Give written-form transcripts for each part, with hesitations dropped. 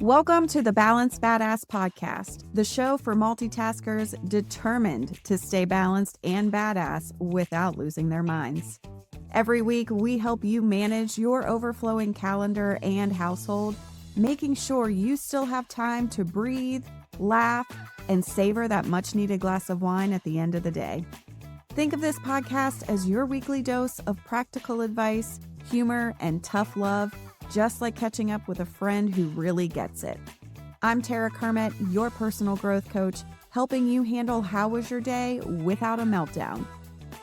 Welcome to the Balanced Badass Podcast, the show for multitaskers determined to stay balanced and badass without losing their minds. Every week, we help you manage your overflowing calendar and household, making sure you still have time to breathe, laugh, and savor that much-needed glass of wine at the end of the day. Think of this podcast as your weekly dose of practical advice, humor, and tough love, just like catching up with a friend who really gets it. I'm Tara Kermit, your personal growth coach, helping you handle how was your day without a meltdown.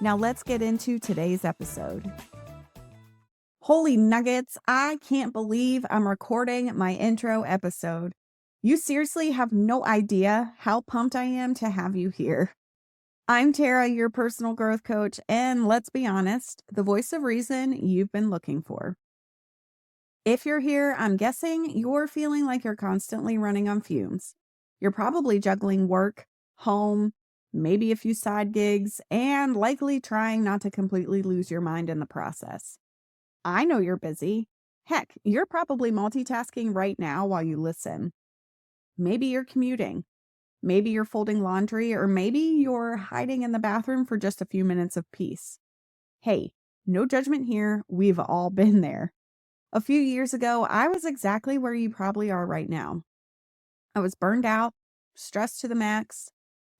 Now let's get into today's episode. Holy nuggets, I can't believe I'm recording my intro episode. You seriously have no idea how pumped I am to have you here. I'm Tara, your personal growth coach, and let's be honest, the voice of reason you've been looking for. If you're here, I'm guessing you're feeling like you're constantly running on fumes. You're probably juggling work, home, maybe a few side gigs, and likely trying not to completely lose your mind in the process. I know you're busy. Heck, you're probably multitasking right now while you listen. Maybe you're commuting. Maybe you're folding laundry, or maybe you're hiding in the bathroom for just a few minutes of peace. Hey, no judgment here. We've all been there. A few years ago, I was exactly where you probably are right now. I was burned out, stressed to the max,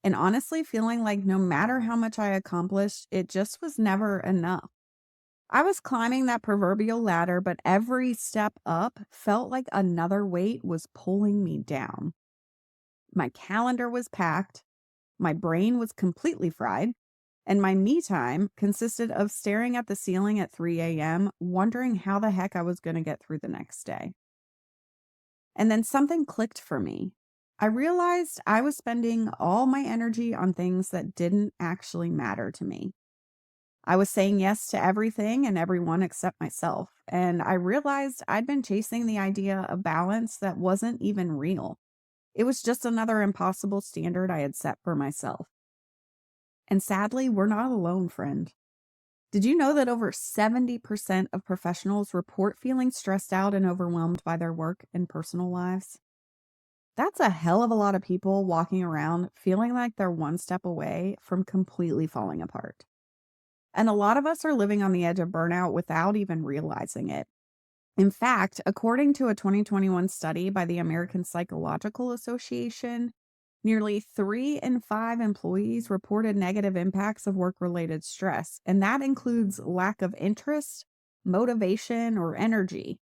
and honestly feeling like no matter how much I accomplished, it just was never enough. I was climbing that proverbial ladder, but every step up felt like another weight was pulling me down. My calendar was packed, my brain was completely fried, and my me time consisted of staring at the ceiling at 3 a.m., wondering how the heck I was going to get through the next day. And then something clicked for me. I realized I was spending all my energy on things that didn't actually matter to me. I was saying yes to everything and everyone except myself, and I realized I'd been chasing the idea of balance that wasn't even real. It was just another impossible standard I had set for myself. And sadly, we're not alone, friend. Did you know that over 70% of professionals report feeling stressed out and overwhelmed by their work and personal lives? That's a hell of a lot of people walking around feeling like they're one step away from completely falling apart. And a lot of us are living on the edge of burnout without even realizing it. In fact, according to a 2021 study by the American Psychological Association, nearly 3 in 5 employees reported negative impacts of work-related stress, and that includes lack of interest, motivation, or energy.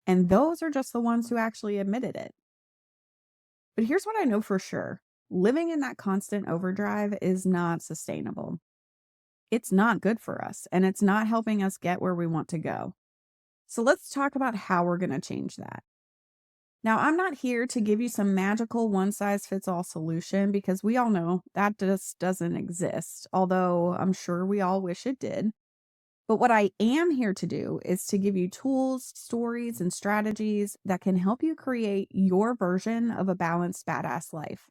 And those are just the ones who actually admitted it. But here's what I know for sure. Living in that constant overdrive is not sustainable. It's not good for us, and it's not helping us get where we want to go. So let's talk about how we're going to change that. Now, I'm not here to give you some magical one-size-fits-all solution because we all know that just doesn't exist, although I'm sure we all wish it did. But what I am here to do is to give you tools, stories, and strategies that can help you create your version of a balanced, badass life.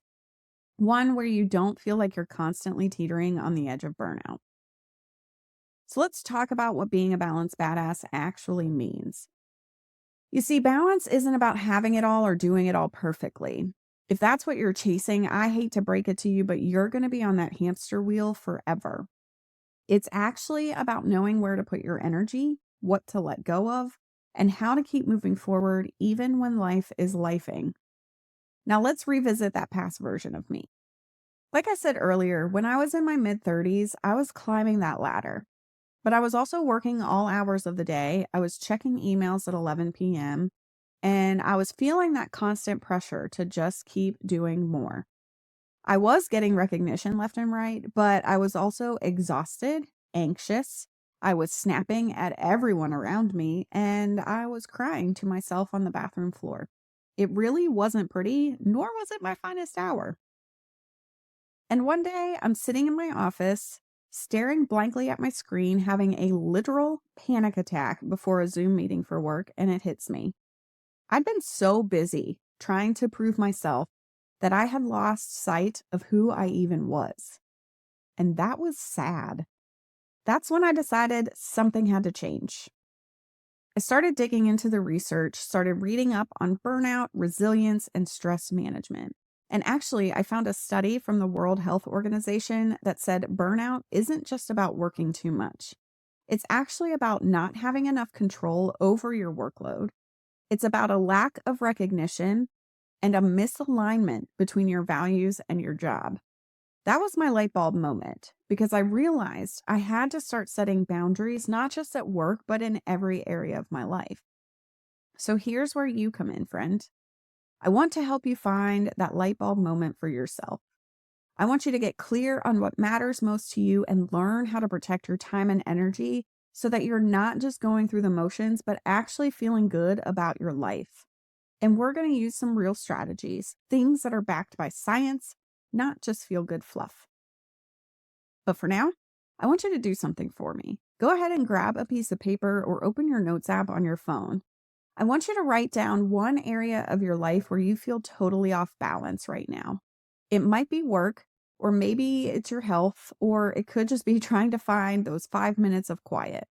One where you don't feel like you're constantly teetering on the edge of burnout. So let's talk about what being a balanced badass actually means. You see, balance isn't about having it all or doing it all perfectly. If that's what you're chasing, I hate to break it to you, but you're going to be on that hamster wheel forever. It's actually about knowing where to put your energy, what to let go of, and how to keep moving forward even when life is lifing. Now let's revisit that past version of me. Like I said earlier, when I was in my mid-30s, I was climbing that ladder. But I was also working all hours of the day. I was checking emails at 11 p.m. and I was feeling that constant pressure to just keep doing more. I was getting recognition left and right, but I was also exhausted, anxious. I was snapping at everyone around me, and I was crying to myself on the bathroom floor. It really wasn't pretty, nor was it my finest hour. And one day, I'm sitting in my office, staring blankly at my screen, having a literal panic attack before a Zoom meeting for work, and it hits me. I'd been so busy trying to prove myself that I had lost sight of who I even was. And that was sad. That's when I decided something had to change. I I started digging into the research, started reading up on burnout, resilience, and stress management. And actually, I found a study from the World Health Organization that said burnout isn't just about working too much. It's actually about not having enough control over your workload. It's about a lack of recognition and a misalignment between your values and your job. That was my light bulb moment because I realized I had to start setting boundaries, not just at work, but in every area of my life. So here's where you come in, friend. I want to help you find that light bulb moment for yourself. I want you to get clear on what matters most to you and learn how to protect your time and energy so that you're not just going through the motions, but actually feeling good about your life. And we're going to use some real strategies, things that are backed by science, not just feel good fluff. But for now, I want you to do something for me. Go ahead and grab a piece of paper or open your notes app on your phone. I want you to write down one area of your life where you feel totally off balance right now. It might be work, or maybe it's your health, or it could just be trying to find those 5 minutes of quiet.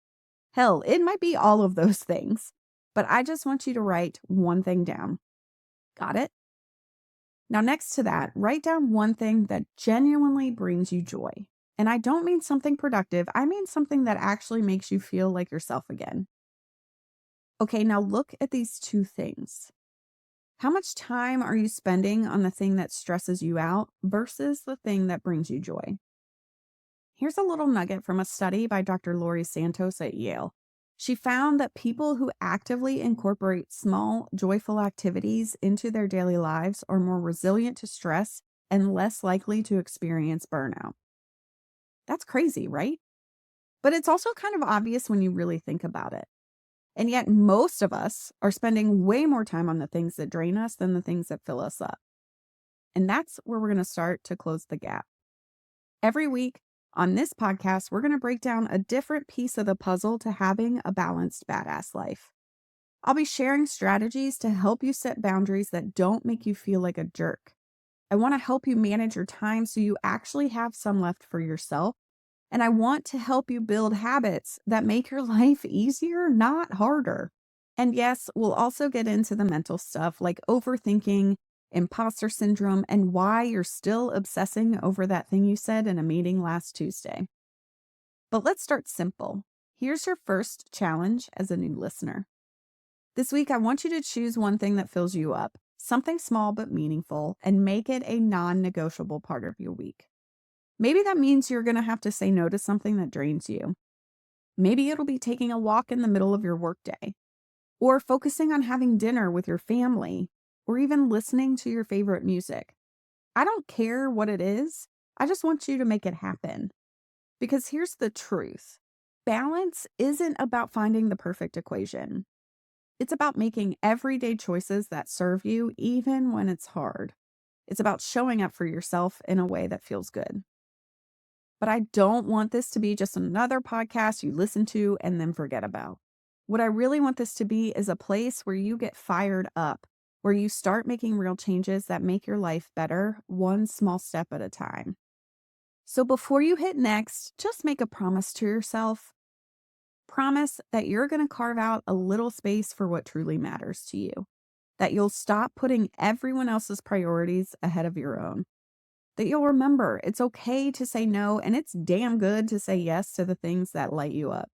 Hell, it might be all of those things. But I just want you to write one thing down. Got it? Now, next to that, write down one thing that genuinely brings you joy. And I don't mean something productive. I mean something that actually makes you feel like yourself again. Okay, now look at these two things. How much time are you spending on the thing that stresses you out versus the thing that brings you joy? Here's a little nugget from a study by Dr. Laurie Santos at Yale. She found that people who actively incorporate small, joyful activities into their daily lives are more resilient to stress and less likely to experience burnout. That's crazy, right? But it's also kind of obvious when you really think about it. And yet most of us are spending way more time on the things that drain us than the things that fill us up. And that's where we're going to start to close the gap. Every week, on this podcast, we're going to break down a different piece of the puzzle to having a balanced, badass life. I'll be sharing strategies to help you set boundaries that don't make you feel like a jerk. I want to help you manage your time so you actually have some left for yourself. And I want to help you build habits that make your life easier, not harder. And yes, we'll also get into the mental stuff like overthinking, imposter syndrome, and why you're still obsessing over that thing you said in a meeting last Tuesday. But let's start simple. Here's your first challenge as a new listener. This week, I want you to choose one thing that fills you up, something small but meaningful, and make it a non-negotiable part of your week. Maybe that means you're going to have to say no to something that drains you. Maybe it'll be taking a walk in the middle of your workday, or focusing on having dinner with your family, or even listening to your favorite music. I don't care what it is. I just want you to make it happen. Because here's the truth. Balance isn't about finding the perfect equation. It's about making everyday choices that serve you even when it's hard. It's about showing up for yourself in a way that feels good. But I don't want this to be just another podcast you listen to and then forget about. What I really want this to be is a place where you get fired up, where you start making real changes that make your life better, one small step at a time. So before you hit next, just make a promise to yourself. Promise that you're going to carve out a little space for what truly matters to you. That you'll stop putting everyone else's priorities ahead of your own. That you'll remember it's okay to say no, and it's damn good to say yes to the things that light you up.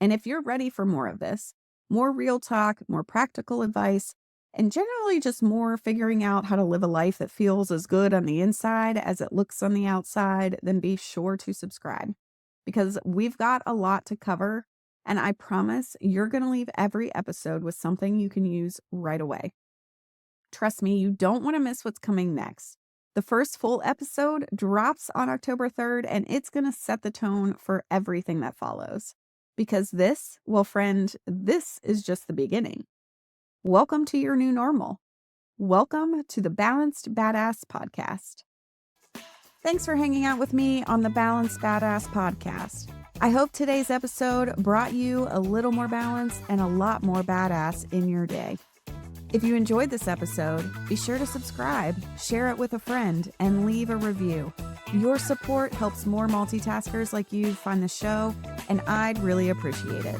And if you're ready for more of this, more real talk, more practical advice, and generally just more figuring out how to live a life that feels as good on the inside as it looks on the outside, then be sure to subscribe. Because we've got a lot to cover, and I promise you're going to leave every episode with something you can use right away. Trust me, you don't want to miss what's coming next. The first full episode drops on October 3rd, and it's going to set the tone for everything that follows. Because this, well, friend, this is just the beginning. Welcome to your new normal. Welcome to the Balanced Badass Podcast. Thanks for hanging out with me on the Balanced Badass Podcast. I hope today's episode brought you a little more balance and a lot more badass in your day. If you enjoyed this episode, be sure to subscribe, share it with a friend, and leave a review. Your support helps more multitaskers like you find the show, and I'd really appreciate it.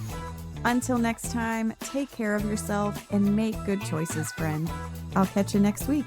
Until next time, take care of yourself and make good choices, friend. I'll catch you next week.